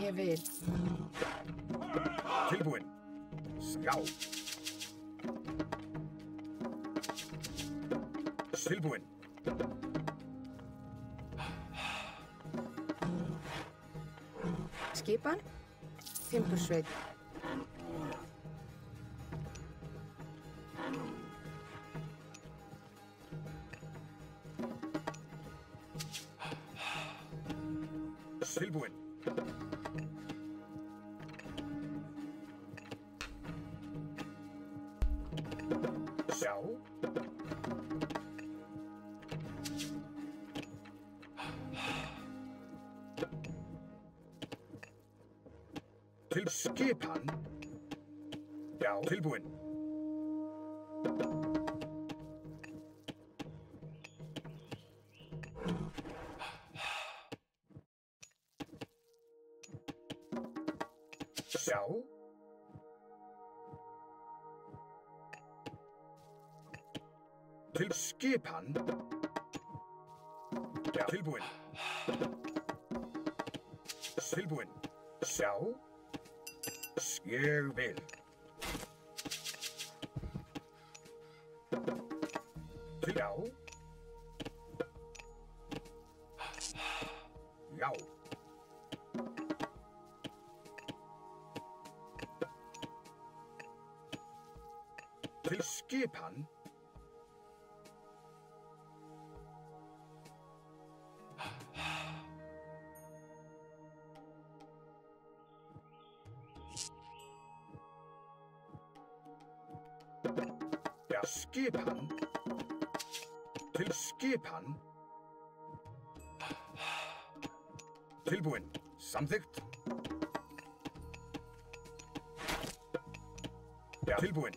Ég vil. Tilbúin. Já. Tilbúin. Skipan. Timbursveit. Tilbúin. Sjá. Til skipan. Já, tilbúin. Sjá. Til skipan. Já, tilbúin. Tilbúin. Sjá. Ég vil. Til já. Já. Til skipan. Ja, skipan. Til skipan. Tilbúin. Samþykkt. Ja, tilbúin.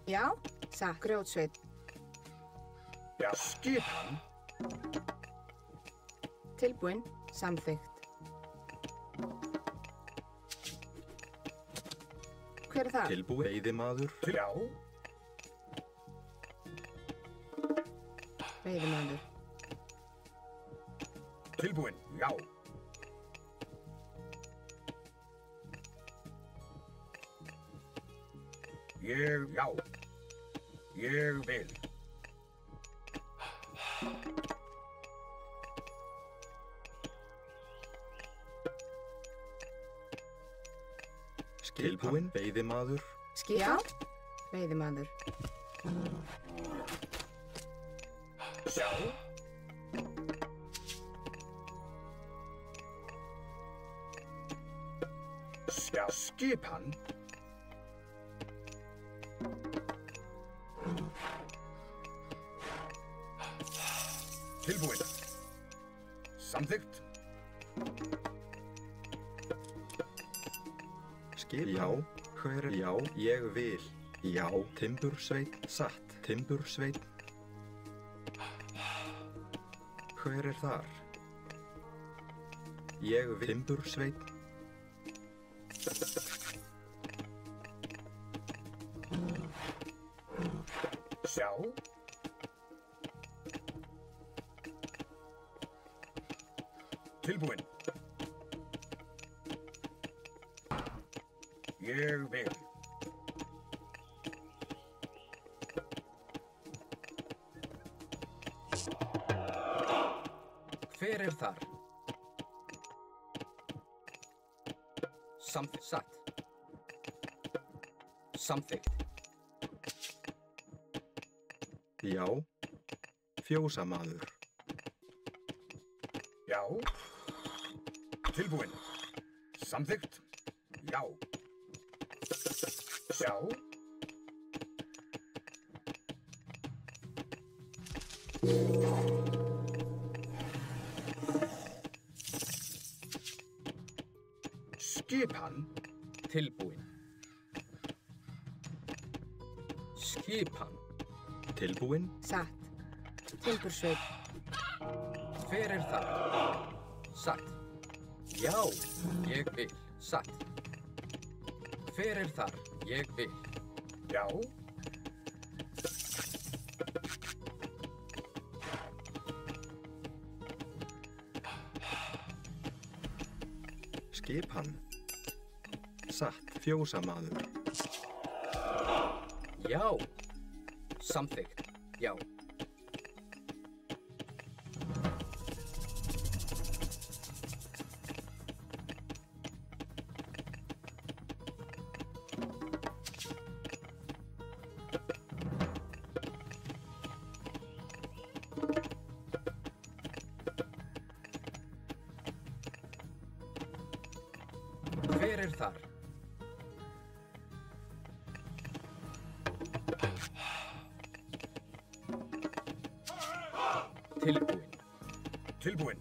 Já, satt. Grjótsveit. Ja, skipan. Tilbúin. Samþykkt. Hver það? Tilbúin. Veiðimaður. Já. Veiðimaður. Tilbúin. Já. Já. Ég vil. Tilbúin. Veiðimaður. Skipan. Veiðimaður. Sjá. Já, skipan. Tilbúin. Samþykkt. Já. Hver er já? Ég vil. Já. Timbursveit. Satt. Timbursveit. Hver er þar? Ég vil. Timbursveit. Sjá. Tilbúin. Ég vil. Hver er þar? Samþykkt. Satt. Samþykkt. Já. Fjósamaður. Já. Tilbúin. Samþykkt. Já. Sjá. Skipan. Tilbúin. Skipan. Tilbúin. Satt. Timbursveit. Hver er þar? Satt. Já, ég vil. Satt. Hver er þar? Ég vil. Já. Skipan. Satt. Fjósamaður. Já. Samþykkt. Já. Hver er þar? Tilbúin. Tilbúin.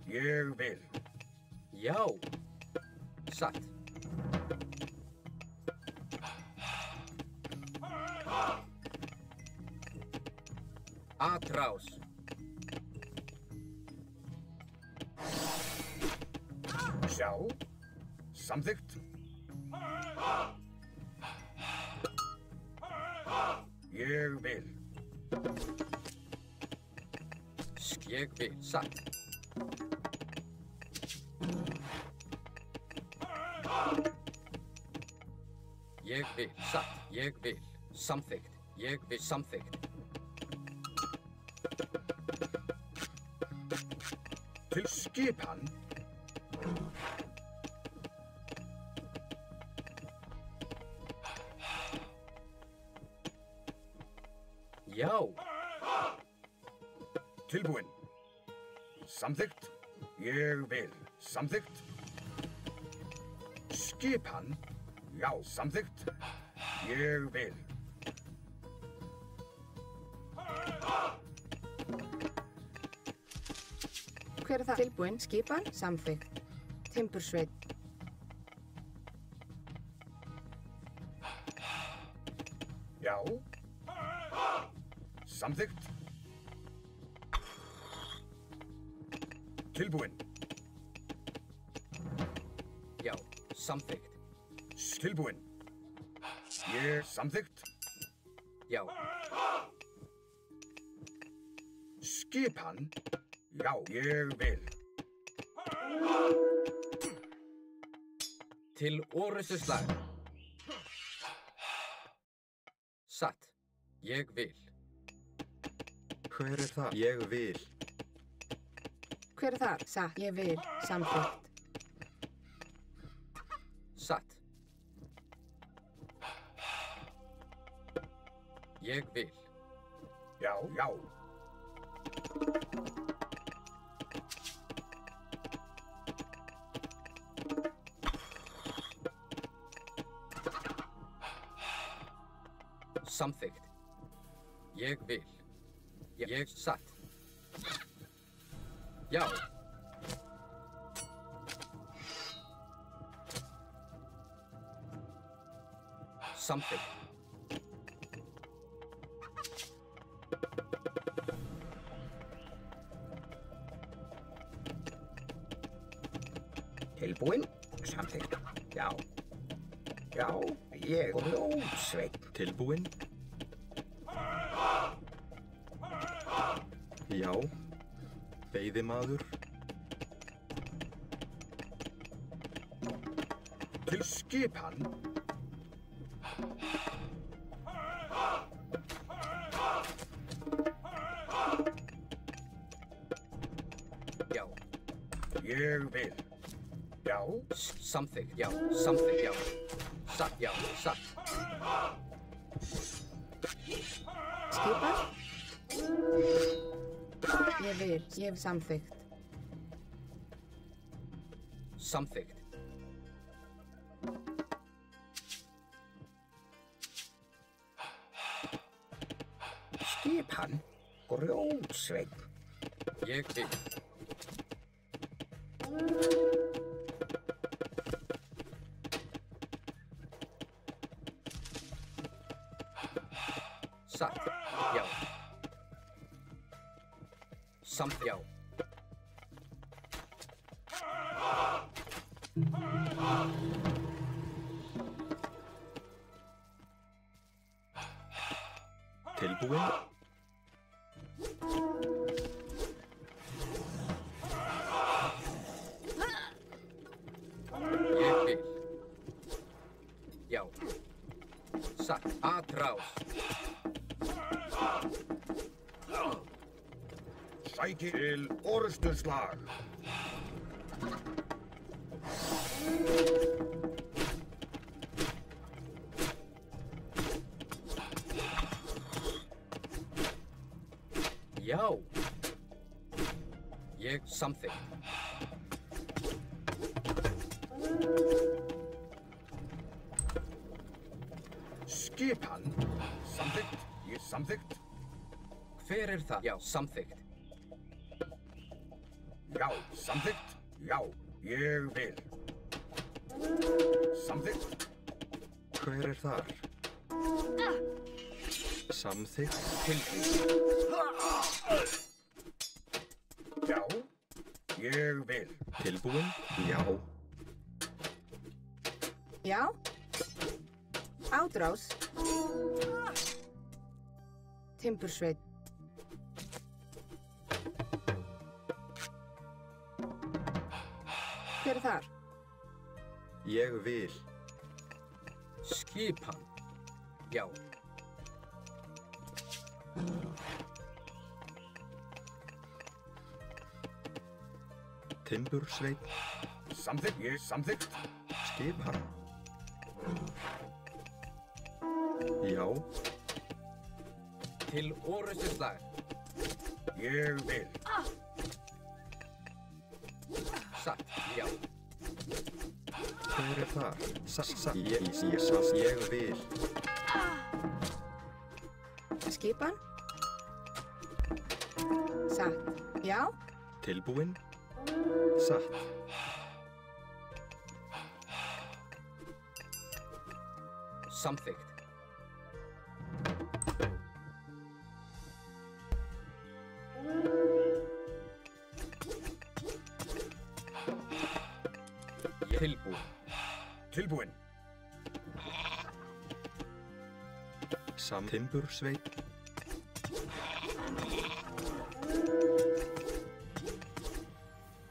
Ég vil. Já. Satt. Atrás. Sjá. Samþykkt. Ég vil. Ég vil. Satt. Ég vil. Satt. Ég vil. Samþykkt. Ég vil. Samþykkt. Til skipan. Já. Tilbúin. Samþykkt. Ég vil. Samþykkt. Skipan. Já. Samþykkt. Ég vil. Hver er það? Tilbúin. Skipan. Samþykkt. Timbursveit. Já. Samþykkt. Tilbúin. Já. Samþykkt. Tilbúin. Ég samþykkt. Já. Skipan. Já. Ég vil. Til orrustuslag. Satt. Ég vil. Hver er það? Ég vil. Hver er það? Satt. Ég vil. Samþykkt. Satt. Ég vil. Já. Já. Samþykkt. Ég vil. Ég satt. Já. Samþykkt. Tilbúin. Samþykkt. Já. Já. Ég Ljótsveinn. Tilbúin. Já. Veiðimaður. Til skipan. Já. Ég vil. Já. Samþykkt. Já. Samþykkt. Já. Satt. Já. Satt. Skipan. Ég vil. Ég vil. Samþykkt. Samþykkt. Skipan. Grjótsveinn. Ég vil. Satt. Já. Samt. Já. Tilbúin. Já. Satt. Atrás. Sæki til orrustuslag. Já. Ég samþykkt. Skipan. Samþykkt. Ég samþykkt. Hver er það? Já, samþykkt. Já, samþykkt. Já, ég vil. Samþykkt. Hver er þar? Samþykkt. Tilbúin. Já, ég vil. Tilbúin? Já. Já. Átrás. Timbursveit. Hver er þar? Ég vil. Skipan. Já. Timbursveit. Samþykkt. Ég samþykkt. Skipan. Já. Til orrustuslag. Ég vil. Satt. Já. Hver er þar? Ég vil. Skipan. Satt. Já. Tilbúin? Satt. Samþykkt. Tilbúin. Tilbúin. Timbursveit.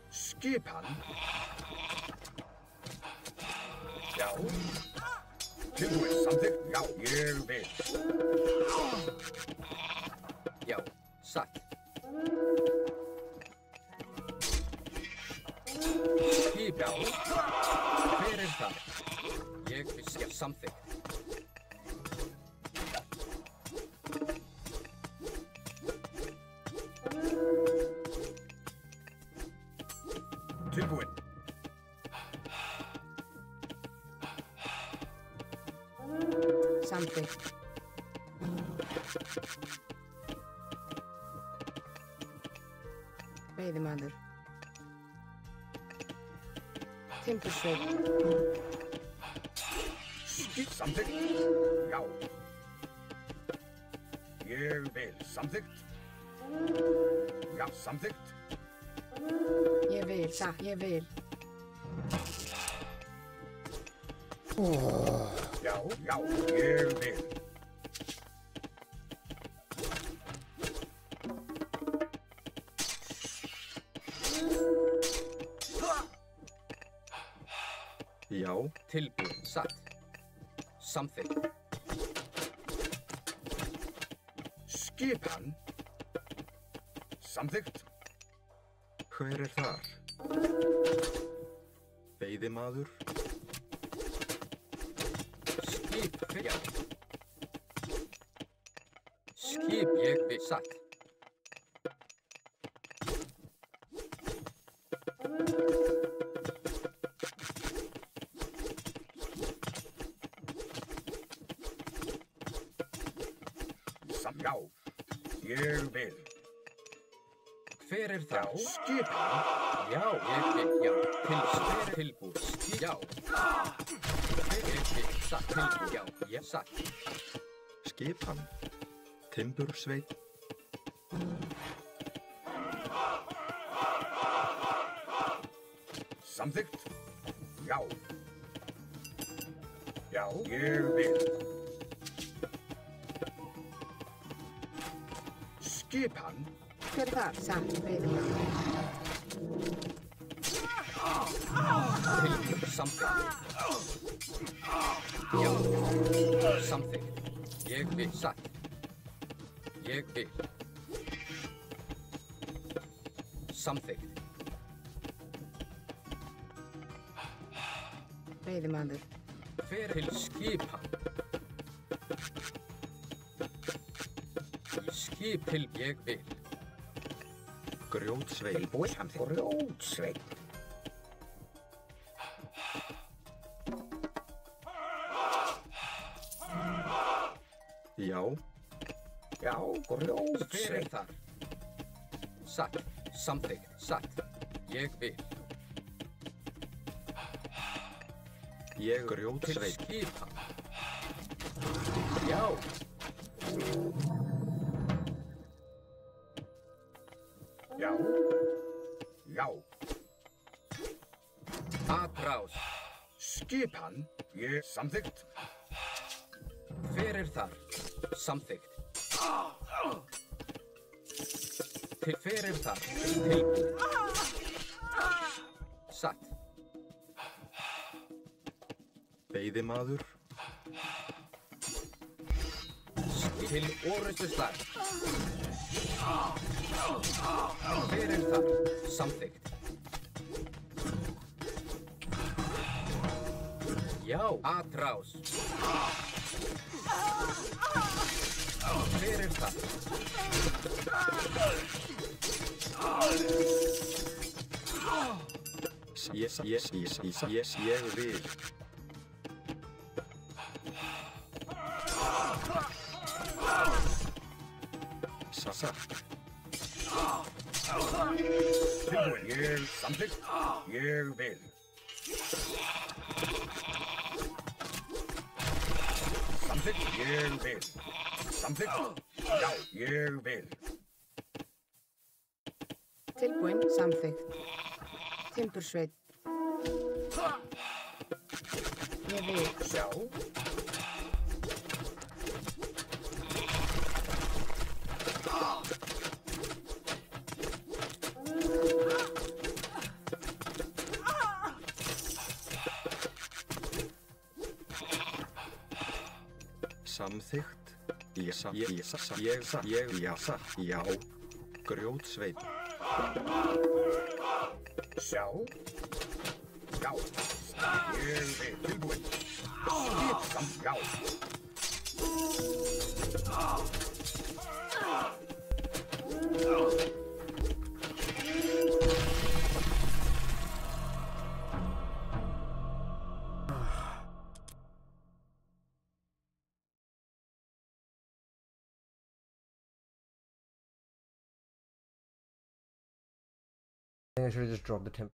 Skipan. Já. Tilbúin. Samþykkt. Já, ég vil. Já. Satt. Skip. Já. Hver er það? Ég vil samþykkt. Tilbúin. Samþykkt. Veiðimaður. Timbursveit. Samþykkt. Já. Ég vil. Samþykkt. Já, samþykkt. Ég vil. Satt. Ég vil. Já, já, ég vil. Já. Tilbúin. Satt. Samþykkt. Skipan. Samþykkt. Hver er þar? Veiðimaður. Skip. Já. Skip. Ég vil. Satt. Já, ég vil. Hver er það? Já, skipan. Já, ég vil. Já. Tilbúin. Já. Ég vil. Satt. Tilbúin. Já. Ég satt. Skipan. Timbursveit. Samþykkt. Já. Já, ég vil. Skipan. Hver er þar? Satt. Veiðimaður. Tilbúin. Samþykkt. Já. Samþykkt. Ég vil. Satt. Ég vil. Samþykkt. Veiðimaður. Fer til skipan. Í skip til ég vil. Grjótsveit. Tilbúin samþykkt. Grjótsveit. Já. Já, Fyrir grjótsveit. þar. Satt. Samþykkt. Satt. Ég vil. Ég Til grjótsveit. skipan. Já. Já. Já. Atrás. Skipan. Ég samþykkt. Fyrir þar. Samþykkt. Til fyrir þar. Tilbúin. Satt. Veiðimaður. Til orrustu slag. Fyrir þar. Samþykkt. Já. Atrás. Fyrir þar. Ég vil. Satt. Tilbúin. Ég samþykkt. Ég vil. Samþykkt. Ég vil. Samþykkt. Já, ég vil. Tilbúin. Samþykkt. Timbursveit. Ég vil. Sjá. Samþykkt. Já. Grjótsveit. Sjá. Já. Ég vil. Tilbúin. Skip samt. Já. I think I should have just dropped the temp.